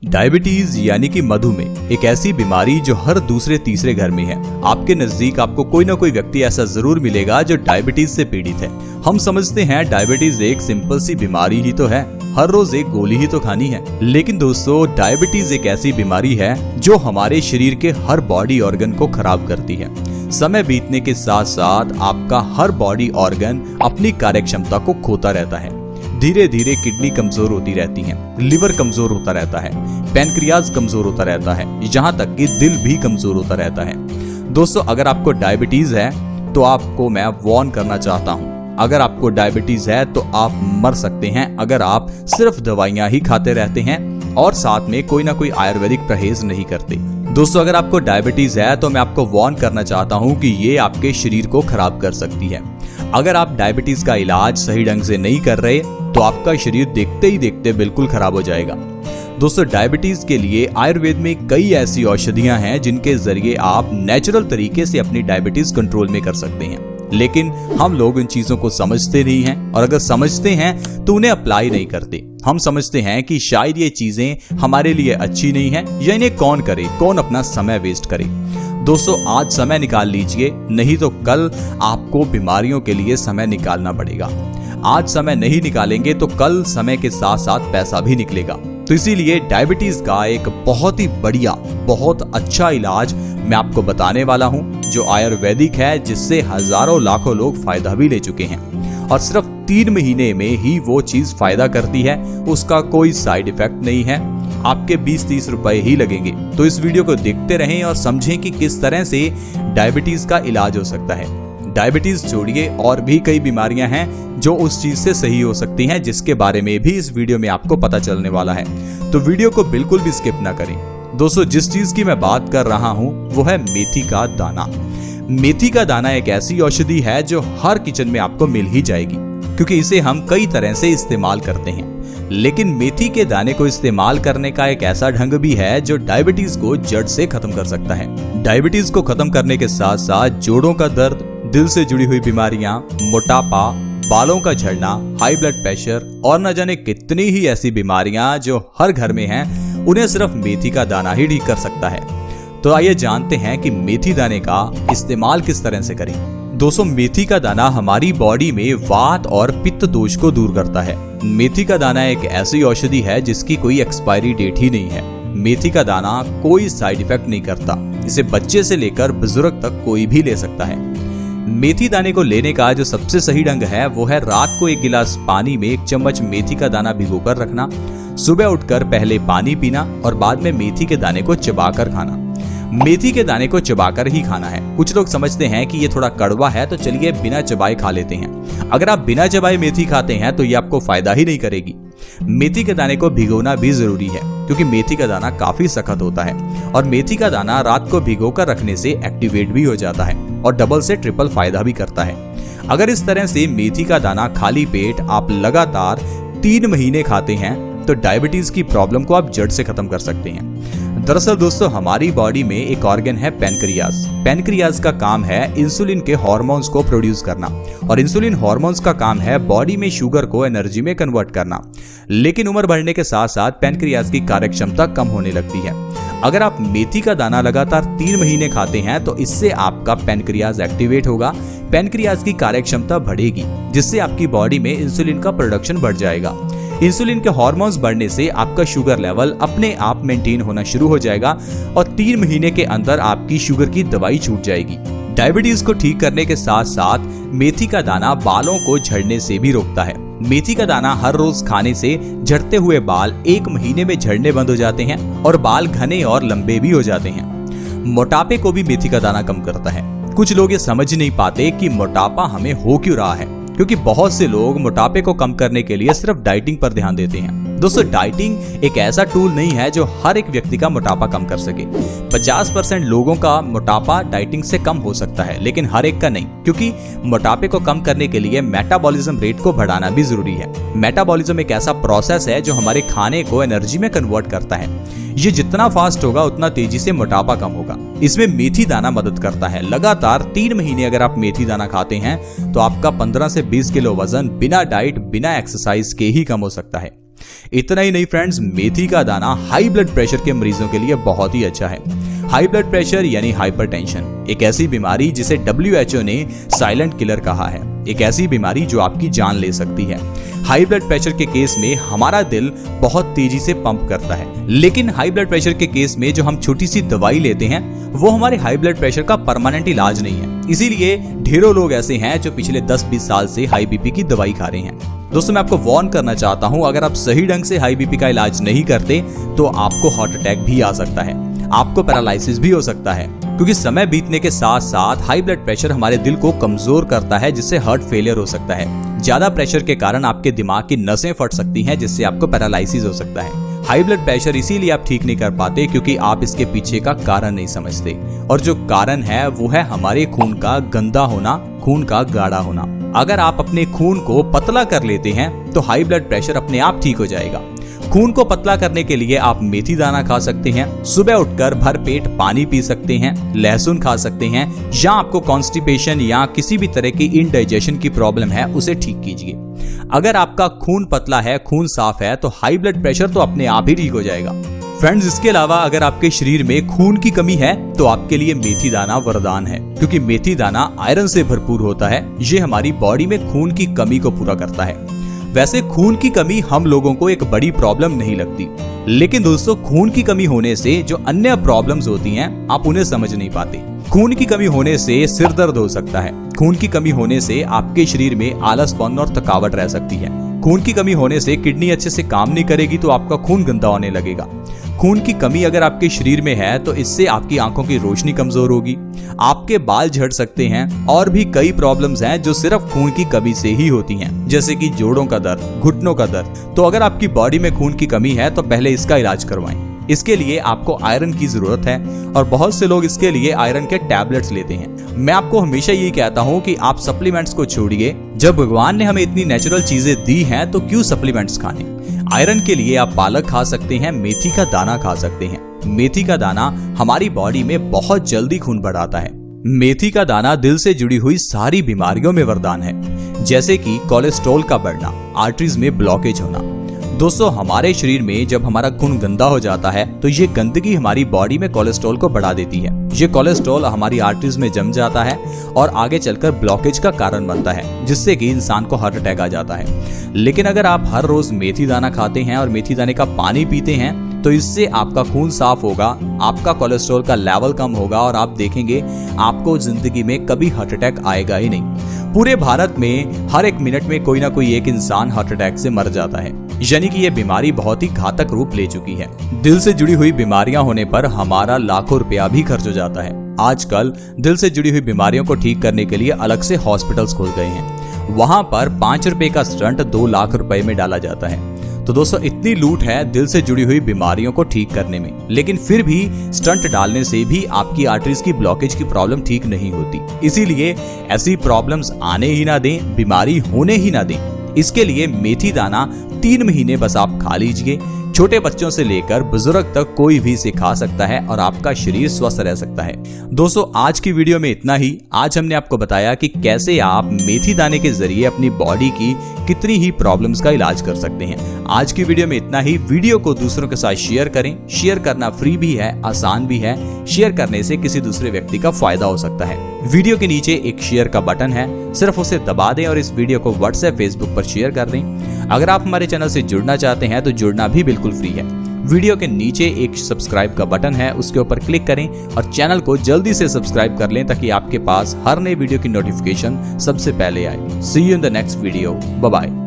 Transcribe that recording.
Diabetes यानी कि मधुमेह एक ऐसी बीमारी जो हर दूसरे तीसरे घर में है। आपके नजदीक आपको कोई ना कोई व्यक्ति ऐसा जरूर मिलेगा जो डायबिटीज से पीड़ित है। हम समझते हैं डायबिटीज एक सिंपल सी बीमारी ही तो है, हर रोज एक गोली ही तो खानी है। लेकिन दोस्तों, डायबिटीज एक ऐसी बीमारी है जो हमारे शरीर के हर बॉडी ऑर्गन को खराब करती है। समय बीतने के साथ साथ आपका हर बॉडी ऑर्गन अपनी कार्यक्षमता को खोता रहता है। धीरे धीरे किडनी कमजोर होती रहती है, लिवर कमजोर होता रहता है, पैनक्रियाज कमजोर होता रहता है, यहाँ तक कि दिल भी कमजोर होता रहता है। दोस्तों, अगर आपको डायबिटीज है तो आपको मैं वार्न करना चाहता हूँ। अगर आपको डायबिटीज है तो आप मर सकते हैं अगर आप सिर्फ दवाइयां ही खाते रहते हैं और साथ में कोई ना कोई आयुर्वेदिक परहेज नहीं करते। दोस्तों, अगर आपको डायबिटीज है तो मैं आपको वार्न करना चाहता हूं कि ये आपके शरीर को खराब कर सकती है। अगर आप डायबिटीज का इलाज सही ढंग से नहीं कर रहे तो आपका शरीर देखते ही देखते बिल्कुल खराब हो जाएगा। दोस्तों, डायबिटीज के लिए आयुर्वेद में कई ऐसी औषधियां हैं जिनके जरिए आप नेचुरल तरीके से अपनी डायबिटीज कंट्रोल में कर सकते हैं। लेकिन हम लोग इन चीजों को समझते नहीं हैं, और अगर समझते हैं तो उन्हें अप्लाई नहीं करते। हम समझते हैं कि शायद ये चीजें हमारे लिए अच्छी नहीं है, या इन्हें कौन करे, कौन अपना समय वेस्ट करे। दोस्तों, आज समय निकाल लीजिए, नहीं तो कल आपको बीमारियों के लिए समय निकालना पड़ेगा। आज समय नहीं निकालेंगे तो कल समय के साथ साथ पैसा भी निकलेगा। तो इसीलिए डायबिटीज का एक बहुत ही बढ़िया, बहुत अच्छा इलाज मैं आपको बताने वाला हूं, जो आयुर्वेदिक है, जिससे हजारों लाखों लोग फायदा भी ले चुके हैं। और सिर्फ 3 महीने में ही वो चीज फायदा करती है, उसका कोई साइड इफेक्ट नहीं है। आपके 20-30 रुपए ही लगेंगे। तो इस वीडियो को देखते रहें और समझें कि किस तरह से डायबिटीज का इलाज हो सकता है। डायबिटीज छोड़िए, और भी कई बीमारियां हैं जो उस चीज से सही हो सकती हैं, जिसके बारे में भी इस वीडियो में आपको पता चलने वाला है। तो वीडियो को बिल्कुल भी स्किप ना करें। दोस्तों, जिस चीज की मैं बात कर रहा हूं वो है मेथी का दाना। मेथी का दाना एक ऐसी औषधि है जो हर किचन में आपको मिल ही जाएगी, क्योंकि इसे हम कई तरह से इस्तेमाल करते हैं। लेकिन मेथी के दाने को इस्तेमाल करने का एक ऐसा ढंग भी है जो डायबिटीज को जड़ से खत्म कर सकता है। डायबिटीज को खत्म करने के साथ साथ जोड़ों का दर्द, दिल से जुड़ी हुई बीमारियां, मोटापा, बालों का झड़ना, हाई ब्लड प्रेशर और न जाने कितनी ही ऐसी बीमारियां जो हर घर में हैं, उन्हें सिर्फ मेथी का दाना ही ठीक कर सकता है। तो आइए जानते हैं कि मेथी दाने का इस्तेमाल किस तरह से करें। दोस्तों, मेथी का दाना हमारी बॉडी में वात और पित्त दोष को दूर करता है। मेथी का दाना एक ऐसी औषधि है जिसकी कोई एक्सपायरी डेट ही नहीं है। मेथी का दाना कोई साइड इफेक्ट नहीं करता। इसे बच्चे से लेकर बुजुर्ग तक कोई भी ले सकता है। मेथी दाने को लेने का जो सबसे सही ढंग है वो है रात को 1 गिलास पानी में 1 चम्मच मेथी का दाना भिगोकर रखना, सुबह उठकर पहले पानी पीना और बाद में मेथी के दाने को चबाकर खाना। मेथी के दाने को चबाकर ही खाना है। कुछ लोग समझते हैं कि ये थोड़ा कड़वा है, तो चलिए बिना चबाए खा लेते हैं। अगर आप बिना चबाए मेथी खाते हैं तो ये आपको फायदा ही नहीं करेगी। मेथी के दाने को भिगोना भी जरूरी है, क्योंकि मेथी का दाना काफी सख्त होता है और मेथी का दाना रात को भिगोकर रखने से एक्टिवेट भी हो जाता है और डबल से ट्रिपल फायदा भी करता है। अगर इस तरह से मेथी का दाना खाली पेट आप लगातार 3 महीने खाते हैं तो डायबिटीज की प्रॉब्लम को आप जड़ से खत्म कर सकते हैं। दरअसल दोस्तों, हमारी बॉडी में एक ऑर्गन है पैनक्रियाज। पैनक्रियाज का काम है इंसुलिन के हार्मोन्स को प्रोड्यूस करना, और इंसुलिन हार्मोन्स का काम है बॉडी में शुगर को एनर्जी में कन्वर्ट करना। लेकिन उम्र बढ़ने के साथ साथ पैनक्रियाज की कार्यक्षमता कम होने लगती है। अगर आप मेथी का दाना लगातार 3 महीने खाते हैं तो इससे आपका पैनक्रियाज एक्टिवेट होगा, पैनक्रियाज की कार्यक्षमता बढ़ेगी, जिससे आपकी बॉडी में इंसुलिन का प्रोडक्शन बढ़ जाएगा। इंसुलिन के हार्मोन्स बढ़ने से आपका शुगर लेवल अपने आप मेंटेन होना शुरू हो जाएगा और 3 महीने के अंदर आपकी शुगर की दवाई छूट जाएगी। डायबिटीज को ठीक करने के साथ साथ मेथी का दाना बालों को झड़ने से भी रोकता है। मेथी का दाना हर रोज खाने से झड़ते हुए बाल 1 महीने में झड़ने बंद हो जाते हैं और बाल घने और लंबे भी हो जाते हैं। मोटापे को भी मेथी का दाना कम करता है। कुछ लोग ये समझ नहीं पाते कि मोटापा हमें हो क्यों रहा है, क्योंकि बहुत से लोग मोटापे को कम करने के लिए सिर्फ डाइटिंग पर ध्यान देते हैं। दोस्तों, डाइटिंग एक ऐसा टूल नहीं है जो हर एक व्यक्ति का मोटापा कम कर सके। 50% लोगों का मोटापा डाइटिंग से कम हो सकता है, लेकिन हर एक का नहीं, क्योंकि मोटापे को कम करने के लिए मेटाबॉलिज्म रेट को बढ़ाना भी जरूरी है। मेटाबॉलिज्म एक ऐसा प्रोसेस है जो हमारे खाने को एनर्जी में कन्वर्ट करता है। ये जितना फास्ट होगा उतना तेजी से मोटापा कम होगा। इसमें मेथी दाना मदद करता है। लगातार 3 महीने अगर आप मेथी दाना खाते हैं तो आपका 15 से 20 किलो वजन बिना डाइट, बिना एक्सरसाइज के ही कम हो सकता है। इतना ही नहीं फ्रेंड्स, मेथी का दाना हाई ब्लड प्रेशर के मरीजों के लिए बहुत ही अच्छा है। हाई ब्लड प्रेशर यानी हाइपरटेंशन एक ऐसी बीमारी जिसे WHO ने साइलेंट किलर कहा है। एक ऐसी बीमारी जो आपकी जान ले सकती है। हाई ब्लड प्रेशर के केस में हमारा दिल बहुत तेजी से पंप करता है, लेकिन हाई ब्लड प्रेशर के केस में जो हम छोटी सी दवाई लेते हैं वो हमारे हाई ब्लड प्रेशर का परमानेंट इलाज नहीं है। इसीलिए ढेरों लोग ऐसे हैं जो पिछले 10-20 साल से हाई बीपी की दवाई खा रहे हैं। दोस्तों, मैं आपको वार्न करना चाहता हूं, अगर आप सही ढंग से हाई बीपी का इलाज नहीं करते तो आपको हार्ट अटैक भी आ सकता है, आपको पैरालिसिस भी हो सकता है, क्योंकि समय बीतने के साथ साथ हाई ब्लड प्रेशर हमारे दिल को कमजोर करता है, जिससे हार्ट फेलियर हो सकता है। ज्यादा प्रेशर के कारण आपके दिमाग की नसें फट सकती हैं, जिससे आपको पैरालिसिस हो सकता है। हाई ब्लड प्रेशर इसीलिए आप ठीक नहीं कर पाते क्योंकि आप इसके पीछे का कारण नहीं समझते, और जो कारण है वो है हमारे खून का गंदा होना, खून का गाढ़ा होना। अगर आप अपने खून को पतला कर लेते हैं तो हाई ब्लड प्रेशर अपने आप ठीक हो जाएगा। खून को पतला करने के लिए आप मेथी दाना खा सकते हैं, सुबह उठकर भर पेट पानी पी सकते हैं, लहसुन खा सकते हैं, या आपको कॉन्स्टिपेशन या किसी भी तरह की इनडाइजेशन की प्रॉब्लम है उसे ठीक कीजिए। अगर आपका खून पतला है, खून साफ है, तो हाई ब्लड प्रेशर तो अपने आप ही ठीक हो जाएगा। फ्रेंड्स, इसके अलावा अगर आपके शरीर में खून की कमी है तो आपके लिए मेथी दाना वरदान है, क्योंकि मेथी दाना आयरन से भरपूर होता है। ये हमारी बॉडी में खून की कमी को पूरा करता है। वैसे खून की कमी हम लोगों को एक बड़ी प्रॉब्लम नहीं लगती, लेकिन दोस्तों खून की कमी होने से जो अन्य प्रॉब्लम्स होती हैं आप उन्हें समझ नहीं पाते। खून की कमी होने से सिर दर्द हो सकता है, खून की कमी होने से आपके शरीर में आलसपन और थकावट रह सकती है, खून की कमी होने से किडनी अच्छे से काम नहीं करेगी तो आपका खून गंदा होने लगेगा। खून की कमी अगर आपके शरीर में है तो इससे आपकी आंखों की रोशनी कमजोर होगी, आपके बाल झड़ सकते हैं, और भी कई प्रॉब्लम्स हैं जो सिर्फ खून की कमी से ही होती हैं, जैसे कि जोड़ों का दर्द, घुटनों का दर्द। तो अगर आपकी बॉडी में खून की कमी है तो पहले इसका इलाज करवाएं। इसके लिए आपको आयरन की जरूरत है, और बहुत से लोग इसके लिए आयरन के टैबलेट्स लेते हैं। मैं आपको हमेशा यही कहता हूँ कि आप सप्लीमेंट्स को छोड़िए। जब भगवान ने हमें इतनी नेचुरल चीजें दी हैं तो क्यों सप्लीमेंट्स खाने। आयरन के लिए आप पालक खा सकते हैं, मेथी का दाना खा सकते हैं। मेथी का दाना हमारी बॉडी में बहुत जल्दी खून बढ़ाता है। मेथी का दाना दिल से जुड़ी हुई सारी बीमारियों में वरदान है, जैसे कि कोलेस्ट्रॉल का बढ़ना, आर्टरीज में ब्लॉकेज होना। दोस्तों, हमारे शरीर में जब हमारा खून गंदा हो जाता है तो ये गंदगी हमारी बॉडी में कोलेस्ट्रॉल को बढ़ा देती है। ये कोलेस्ट्रॉल हमारी आर्टरीज में जम जाता है और आगे चलकर ब्लॉकेज का कारण बनता है, जिससे कि इंसान को हार्ट अटैक आ जाता है। लेकिन अगर आप हर रोज मेथी दाना खाते हैं और मेथी दाने का पानी पीते हैं तो इससे आपका खून साफ होगा, आपका कोलेस्ट्रॉल का लेवल कम होगा, और आप देखेंगे आपको जिंदगी में कभी हार्ट अटैक आएगा ही नहीं। पूरे भारत में हर एक मिनट में कोई ना कोई एक इंसान हार्ट अटैक से मर जाता है, यानी कि यह बीमारी बहुत ही घातक रूप ले चुकी है। दिल से जुड़ी हुई बीमारियां होने पर हमारा लाखों रुपया भी खर्च हो जाता है। आजकल दिल से जुड़ी हुई बीमारियों को ठीक करने के लिए अलग से हॉस्पिटल्स खुल गए हैं। वहां पर 5 रुपए का स्टंट 2 लाख रुपए में डाला जाता है। तो दोस्तों, इतनी लूट है दिल से जुड़ी हुई बीमारियों को ठीक करने में, लेकिन फिर भी स्टंट डालने से भी आपकी आर्टरीज की ब्लॉकेज की प्रॉब्लम ठीक नहीं होती। इसीलिए ऐसी प्रॉब्लम्स आने ही ना दें, बीमारी होने ही ना दें। इसके लिए मेथी दाना 3 महीने बस आप खा लीजिए। छोटे बच्चों से लेकर बुजुर्ग तक कोई भी इसे खा सकता है और आपका शरीर स्वस्थ रह सकता है। दोस्तों, आज की वीडियो में इतना ही। आज हमने आपको बताया कि कैसे आप मेथी दाने के जरिए अपनी बॉडी की कितनी ही प्रॉब्लम्स का इलाज कर सकते हैं। आज की वीडियो में इतना ही। वीडियो को दूसरों के साथ शेयर करें। शेयर करना फ्री भी है, आसान भी है। शेयर करने से किसी दूसरे व्यक्ति का फायदा हो सकता है। वीडियो के नीचे एक शेयर का बटन है, सिर्फ उसे दबा दें और इस वीडियो को व्हाट्सएप, फेसबुक पर शेयर कर दें। अगर आप हमारे चैनल से जुड़ना चाहते हैं तो जुड़ना भी बिल्कुल फ्री है। वीडियो के नीचे एक सब्सक्राइब का बटन है, उसके ऊपर क्लिक करें और चैनल को जल्दी से सब्सक्राइब कर लें ताकि आपके पास हर नए वीडियो की नोटिफिकेशन सबसे पहले आए। See you in the next video. Bye bye.